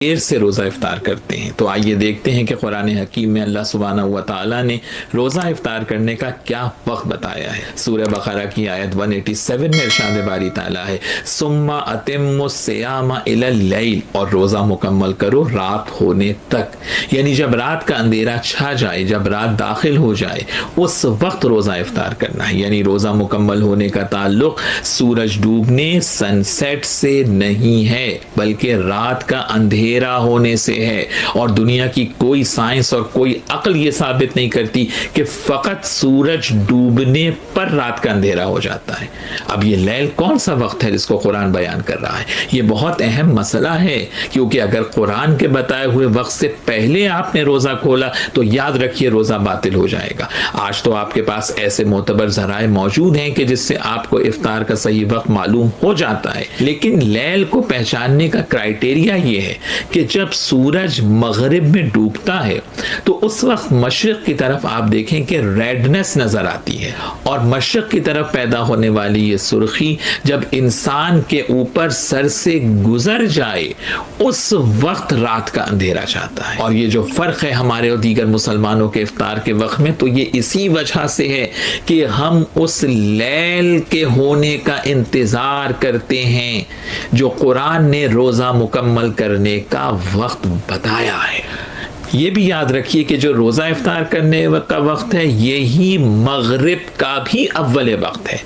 دیر سے روزہ افطار کرتے ہیں. تو آئیے دیکھتے ہیں کہ قرآن حکیم میں اللہ سبحانہ و تعالیٰ نے روزہ افطار کرنے کا کیا وقت بتایا ہے. سورہ بقرہ کی آیت 187 میں ارشاد باری تعالیٰ ہے ثم اتموا الصیام الی اللیل، اور روزہ مکمل کرو رات ہونے تک. یعنی جب رات کا اندھیرا چھا جائے، جب رات داخل ہو جائے، اس وقت روزہ افطار کرنا ہے. یعنی روزہ مکمل ہونے کا تعلق سورج ڈوبنے سن سیٹ سے نہیں ہے، بلکہ رات کا اندھیرا ہونے سے ہے. اور دنیا کی کوئی سائنس اور کوئی عقل یہ ثابت نہیں کرتی کہ فقط سورج ڈوبنے پر رات کا اندھیرا ہو جاتا ہے. اب یہ لیل کون سا وقت ہے جس کو قرآن بیان کر رہا ہے؟ یہ بہت اہم مسئلہ ہے، کیونکہ اگر قرآن کے بتائے ہوئے وقت سے پہلے آپ نے روزہ کھولا تو یاد رکھیے روزہ باطل ہو جائے گا. آج تو آپ کے پاس ایسے معتبر ذرائع موجود ہیں کہ جس سے آپ کو افطار کا صحیح وقت معلوم ہو جاتا ہے. لیکن لیل کو پہچاننے کا کرائیٹیریا یہ ہے کہ جب سورج مغرب میں ڈوبتا ہے تو اس وقت مشرق کی طرف آپ دیکھیں کہ ریڈنس نظر آتی ہے، اور مشرق کی طرف پیدا ہونے والی یہ سرخی جب انسان کے اوپر سر سے گزر جائے اس وقت رات کا اندھیرا چاہتا ہے. اور یہ جو فرق ہے ہمارے اور دیگر مسلمانوں کے افطار کے وقت میں، تو یہ اسی وجہ سے ہے کہ ہم اس لیل کے ہونے کا انتظار کرتے ہیں جو قرآن نے روزہ مکمل کرنے کا وقت بتایا ہے. یہ بھی یاد رکھیے کہ جو روزہ افطار کرنے کا وقت ہے یہی مغرب کا بھی اول وقت ہے.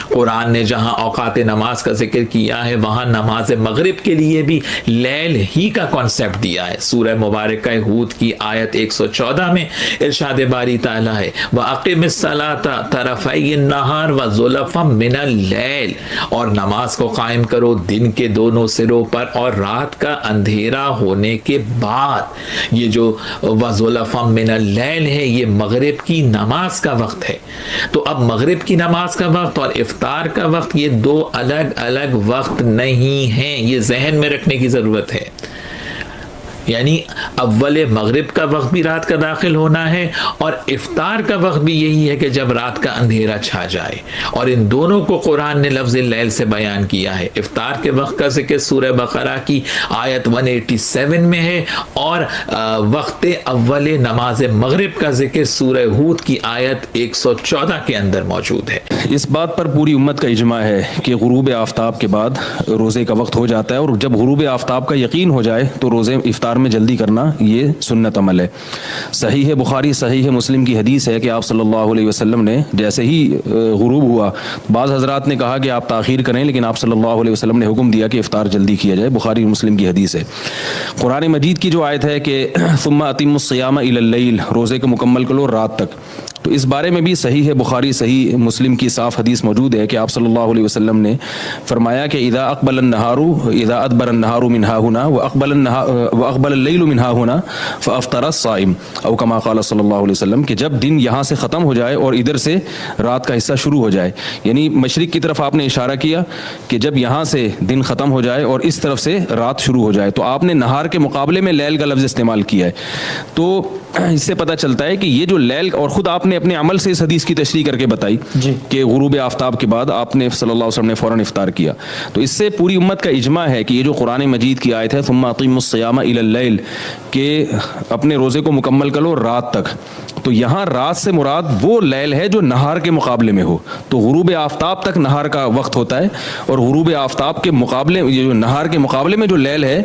قرآن نے جہاں اوقات نماز کا ذکر کیا ہے وہاں نماز مغرب کے لیے بھی لیل ہی کا کانسیپٹ دیا ہے. سورہ مبارکہ ہود کی آیت 114 میں ارشاد باری تعالیٰ ہے وَأَقِمِ الصَّلَاةَ طَرَفَيِ النَّهَارِ وَزُلَفًا مِنَ اللَّيْلِ، اور نماز کو قائم کرو دن کے دونوں سروں پر اور رات کا اندھیرا ہونے کے بعد. یہ جو وَزُلَفًا مِنَ اللَّيْلِ ہے یہ مغرب کی نماز کا وقت ہے. تو اب مغرب کی نماز کا وقت اور افطار کا وقت یہ دو الگ الگ وقت نہیں ہیں، یہ ذہن میں رکھنے کی ضرورت ہے. یعنی اول مغرب کا وقت بھی رات کا داخل ہونا ہے اور افطار کا وقت بھی یہی ہے کہ جب رات کا اندھیرا چھا جائے. اور ان دونوں کو قرآن نے لفظ لیل سے بیان کیا ہے. افطار کے وقت کا ذکر سورہ بقرہ کی آیت 187 میں ہے، اور وقت اول نماز مغرب کا ذکر سورہ ہود کی آیت 114 کے اندر موجود ہے. اس بات پر پوری امت کا اجماع ہے کہ غروب آفتاب کے بعد روزے کا وقت ہو جاتا ہے، اور جب غروب آفتاب کا یقین ہو جائے تو روزے افطار میں جلدی کرنا یہ سنت عمل ہے. صحیح ہے بخاری صحیح ہے مسلم کی حدیث ہے کہ آپ صلی اللہ علیہ وسلم نے جیسے ہی غروب ہوا، بعض حضرات نے کہا کہ آپ تاخیر کریں، لیکن آپ صلی اللہ علیہ وسلم نے حکم دیا کہ افطار جلدی کیا جائے. بخاری مسلم کی حدیث ہے. قرآن مجید کی جو آیت ہے کہ ثم اتموا الصیام الی اللیل، روزے کو مکمل کرو رات تک، تو اس بارے میں بھی صحیح ہے بخاری صحیح مسلم کی صاف حدیث موجود ہے کہ آپ صلی اللہ علیہ وسلم نے فرمایا کہ اذا اقبل النهار اذا ادبر النهار من ها هنا واقبل الليل من ها هنا فافطر الصائم، او كما قال صلی اللہ علیہ وسلم کہ جب دن یہاں سے ختم ہو جائے اور ادھر سے رات کا حصہ شروع ہو جائے، یعنی مشرق کی طرف آپ نے اشارہ کیا کہ جب یہاں سے دن ختم ہو جائے اور اس طرف سے رات شروع ہو جائے، تو آپ نے نہار کے مقابلے میں لیل کا لفظ استعمال کیا ہے. تو اس سے پتہ چلتا ہے کہ یہ جو لیل، اور خود آپ نے اپنے عمل سے اس حدیث کی تشریح کر کے بتائی کہ غروب آفتاب کے بعد آپ نے صلی اللہ علیہ وسلم نے فوراً افطار کیا. تو اس سے پوری امت کا اجماع ہے کہ یہ جو قرآن مجید کی آیت ہے ثم اقیموا الصیام الی اللیل، کہ اپنے روزے کو مکمل کرو رات تک، تو یہاں رات سے مراد وہ لیل ہے جو نہار کے مقابلے میں ہو. تو غروب آفتاب تک نہار کا وقت ہوتا ہے، اور غروب آفتاب کے مقابلے یہ جو نہار کے مقابلے میں جو لیل ہے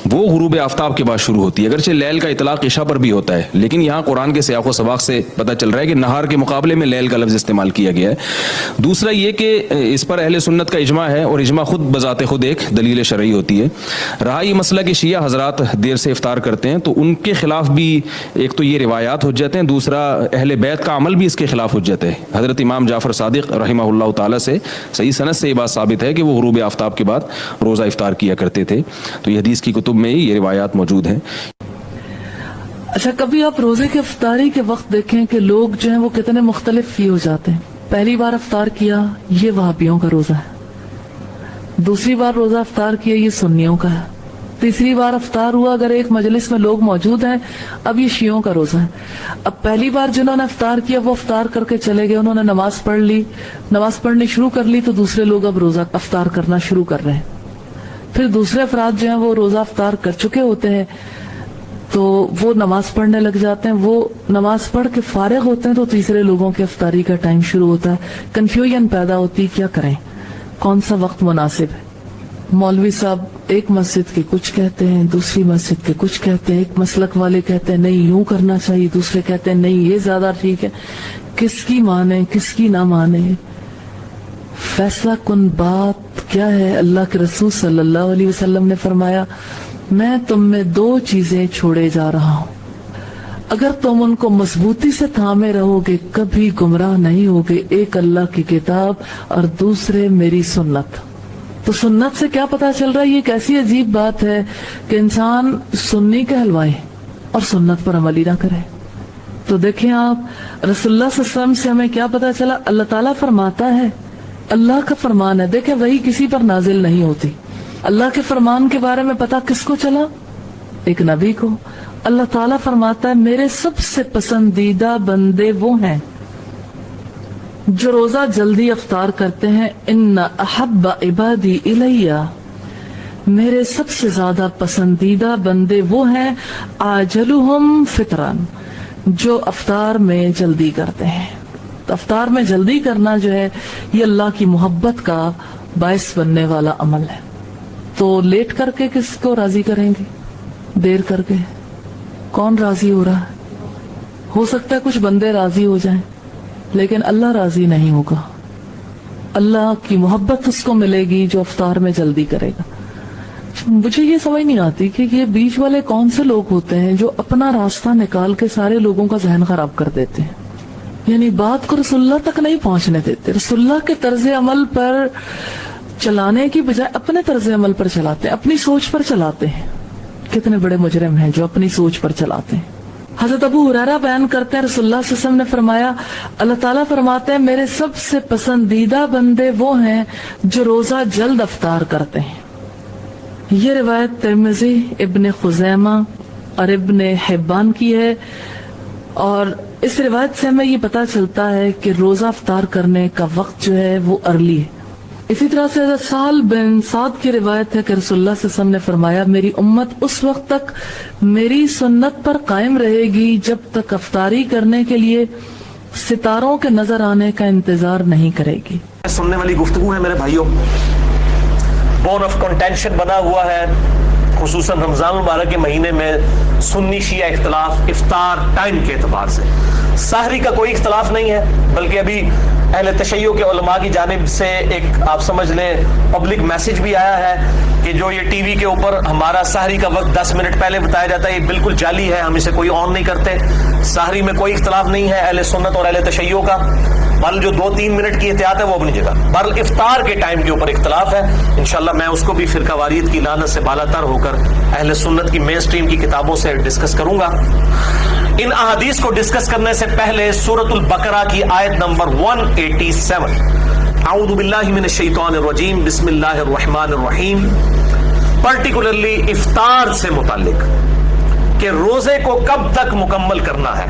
وہ غروب آفتاب کے بعد شروع ہوتی ہے. اگرچہ لیل کا اطلاق عشاء پر بھی ہوتا ہے، لیکن یہاں قرآن کے سیاق و سباق سے پتہ چل رہا ہے کہ نہار کے مقابلے میں لیل کا لفظ استعمال کیا گیا ہے. دوسرا یہ کہ اس پر اہل سنت کا اجماع ہے، اور اجماع خود بذات خود ایک دلیل شرعی ہوتی ہے. رہا یہ مسئلہ کہ شیعہ حضرات دیر سے افطار کرتے ہیں، تو ان کے خلاف بھی ایک تو یہ روایات حجت ہیں، دوسرا اہل بیت کا عمل بھی اس کے خلاف حجت ہے. حضرت امام جعفر صادق رحمہ اللہ تعالی سے صحیح سند سے یہ بات ثابت ہے کہ وہ غروب آفتاب کے بعد روزہ افطار کیا کرتے تھے. تو یہ حدیث کی کتب میں یہ روایات موجود ہیں. اچھا، کبھی آپ روزے کے افطاری کے وقت دیکھیں کہ لوگ جو ہیں وہ کتنے مختلف ہی ہو جاتے ہیں. پہلی بار افطار کیا یہ وہابیوں کا روزہ ہے، دوسری بار روزہ افطار کیا یہ سنیوں کا ہے، تیسری بار افطار ہوا اگر ایک مجلس میں لوگ موجود ہیں اب یہ شیعوں کا روزہ ہے. اب پہلی بار جنہوں نے افطار کیا وہ افطار کر کے چلے گئے، انہوں نے نماز پڑھ لی، نماز پڑھنی شروع کر لی، تو دوسرے لوگ اب روزہ افطار کرنا شروع کر رہے ہیں. फिर दूसरे अफराद जो हैं वो रोजा अफ्तार कर चुके होते हैं, तो वो नमाज पढ़ने लग जाते हैं। वो नमाज पढ़ के फारिग होते हैं तो तीसरे लोगों की अफ्तारी का टाइम शुरू होता है। कंफ्यूजन पैदा होती, क्या करें, कौन सा वक्त मुनासिब है। मौलवी साहब एक मस्जिद के कुछ कहते हैं, दूसरी मस्जिद के कुछ कहते हैं। एक मसलक वाले कहते हैं नहीं यूं करना चाहिए, दूसरे कहते हैं नहीं ये ज्यादा ठीक है। किसकी माने किसकी ना माने, फैसला कुन बात क्या है। अल्लाह के रसूल सल्लल्लाहु अलैहि वसल्लम ने फरमाया, मैं तुम में दो चीजें छोड़े जा रहा हूं, अगर तुम उनको मजबूती से थामे रहोगे कभी गुमराह नहीं होगे। एक अल्लाह की किताब और दूसरे मेरी सुन्नत। तो सुन्नत से क्या पता चल रहा है, ये कैसी अजीब बात है कि इंसान सुन्नी कहलवाए और सुन्नत पर अमल ही ना करे। तो देखें आप, रसूलुल्लाह सल्लल्लाहु अलैहि वसल्लम से हमें क्या पता चला, अल्लाह ताला फरमाता है, अल्लाह का फरमान है। देखें वही किसी पर नाजिल नहीं होती। अल्लाह के फरमान के बारे में पता किसको चला, एक नबी को। अल्लाह ताला फरमाता है, मेरे सबसे पसंदीदा बंदे वो हैं जो रोजा जल्दी अफ्तार करते हैं। इन्ना अहब्बा इबादी इलैया, मेरे सबसे ज्यादा पसंदीदा बंदे वो हैं आजलुहुम फितरन, जो अफ्तार में जल्दी करते हैं। तो अफ्तार में जल्दी करना जो है ये अल्लाह की मोहब्बत का बायस बनने वाला अमल है। तो लेट करके किसको राजी करेंगे, देर करके कौन राजी हो रहा है। हो सकता है कुछ बंदे राजी हो जाएं, लेकिन अल्लाह राजी नहीं होगा। अल्लाह की मोहब्बत उसको मिलेगी जो अफ्तार में जल्दी करेगा। मुझे ये समझ नहीं आती कि ये बीच वाले कौन से लोग होते हैं जो अपना रास्ता निकाल के सारे लोगों का जहन खराब कर देते हैं, यानी बात को रसूलुल्लाह तक नहीं पहुंचने देते। रसूलुल्लाह के तर्ज अमल पर चलाने की बजाय अपने तर्ज अमल पर चलाते हैं, अपनी सोच पर चलाते हैं। कितने बड़े मुजरिम हैं जो अपनी सोच पर चलाते हैं। हजरत अबू हुरैरा बयान करते हैं, रसूलुल्लाह सल्लल्लाहु अलैहि वसल्लम ने फरमाया, अल्लाह ताला फरमाते हैं, मेरे सबसे पसंदीदा बंदे वो हैं जो रोजा जल्द अफ्तार करते हैं। ये रिवायत तिर्मिज़ी, इब्ने खुज़ैमा और इब्ने हिब्बान की है। और इस रिवायत से हमें ये पता चलता है कि रोजा अफ्तार करने का वक्त जो है वो अर्ली है। इसी तरह से हज़रत साल बिन साद की रिवायत है कि रसूलुल्लाह सल्लल्लाहु अलैहि वसल्लम ने फरमाया, मेरी उम्मत उस वक्त तक मेरी सुन्नत पर कायम रहेगी जब तक अफ्तारी करने के लिए सितारों के नजर आने का इंतजार नहीं करेगी। सुनने वाली गुफ्तगू है मेरे भाइयों, बोन ऑफ कंटेंशन बना हुआ है, खुसूसन रमजान मुबारक के महीने में सुन्नी शिया इख्तलाफ इफ्तार टाइम के एतबार से। सहरी का कोई इख्तलाफ नहीं है, बल्कि अभी अहले तशय्यो के उलमा की जानिब से एक आप समझ लें पब्लिक मैसेज भी आया है कि जो ये टीवी के ऊपर हमारा सहरी का वक्त 10 मिनट पहले बताया जाता है, ये बिल्कुल जाली है, हम इसे कोई ऑन नहीं करते। सहरी में कोई इख्तलाफ नहीं है अहले सुन्नत और अहले तशय्यो का। बल जो 2-3 मिनट की एहतियात है वो अपनी जगह, बल इफ्तार के टाइम के ऊपर इख्तलाफ है। इंशाल्लाह मैं उसको भी फिरका वारियत की लानत से बालातर होकर अहले सुन्नत की मेन स्ट्रीम की किताबों से डिस्कस करूंगा। इन अहादीस को डिस्कस करने से पहले सूरतुल बकरा की आयत नंबर 187, आऊज़ु बिल्लाहि मिनश शैतानिर रजीम, बिस्मिल्लाहिर रहमानिर रहीम, पर्टिकुलरली इफ्तार से मुताल्लिक कि रोजे को कब तक मुकम्मल करना है।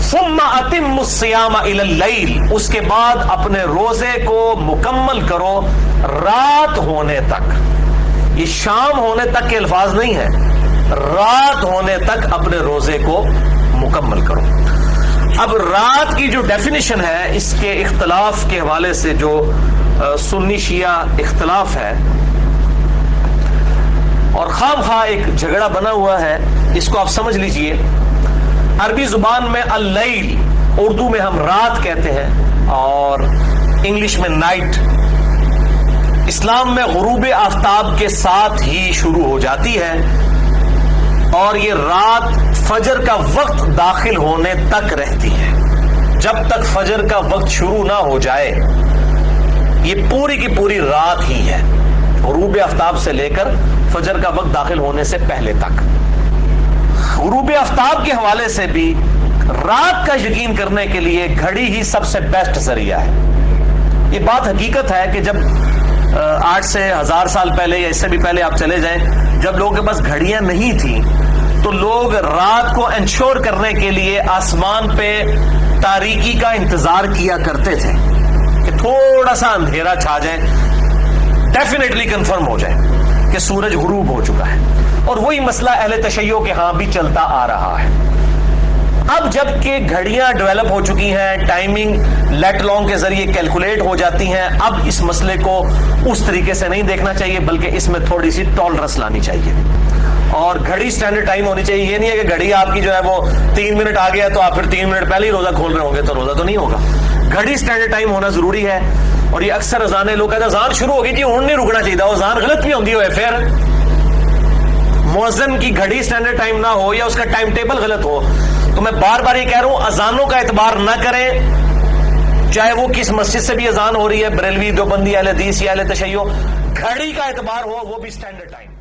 सुम्मा अतिम्मुस सियामा इलल लैल, उसके बाद अपने रोजे को मुकम्मल करो रात होने तक। ये शाम होने तक के अल्फाज नहीं है, रात होने तक अपने रोजे को मुकम्मल करो। अब रात की जो डेफिनेशन है, इसके इख्तलाफ के हवाले से जो सुन्नी शिया इख्तलाफ है और खामखा एक झगड़ा बना हुआ है, इसको आप समझ लीजिए। अरबी जुबान में अल-लैल, उर्दू में हम रात कहते हैं और इंग्लिश में नाइट, इस्लाम में गुरूब आफ्ताब के साथ ही शुरू हो जाती है और ये रात फजर का वक्त दाखिल होने तक रहती है। जब तक फजर का वक्त शुरू ना हो जाए ये पूरी की पूरी रात ही है, गुरूब आफ्ताब से लेकर फजर का वक्त दाखिल होने से पहले तक। गुरूब आफ्ताब के हवाले से भी रात का यकीन करने के लिए घड़ी ही सबसे बेस्ट जरिया है। ये बात हकीकत है कि जब 8 से 1000 साल पहले या इससे भी पहले आप चले जाएं, जब लोगों के पास घड़ियां नहीं थी तो लोग रात को इंश्योर करने के लिए आसमान पे तारीकी का इंतजार किया करते थे कि थोड़ा सा अंधेरा छा जाए, डेफिनेटली कंफर्म हो जाए कि सूरज गुरूब हो चुका है। और वही मसला अहले तशय्यो के यहां भी चलता आ रहा है। अब जबकि घड़ियां डेवलप हो चुकी हैं, टाइमिंग लेट लॉन्ग के जरिए कैलकुलेट हो जाती हैं, अब इस मसले को उस तरीके से नहीं देखना चाहिए, बल्कि इसमें थोड़ी सी टॉलरेंस लानी चाहिए। और घड़ी स्टैंडर्ड टाइम होनी चाहिए। ये नहीं है कि घड़ी आपकी जो है वो 3 मिनट आ गया तो आप फिर 3 मिनट पहले ही रोजा खोल रहे होंगे, तो रोजा तो नहीं होगा। घड़ी स्टैंडर्ड टाइम होना जरूरी है। और ये अक्सर अजाने लोग कहते हैं अजान शुरू हो गई जी, हुण नहीं रुकना चाहिए, वो अजान गलत भी होती है। फिर मुअज्जिन की घड़ी स्टैंडर्ड टाइम ना हो या उसका टाइम टेबल गलत हो, तो मैं बार बार ये कह रहा हूं अजानों का एतबार ना करें, चाहे वो किस मस्जिद से भी अजान हो रही है, बरेलवी, देवबंदी, अहले हदीस या अहले तशय्यो, घड़ी का एतबार हो, वो भी स्टैंडर्ड टाइम।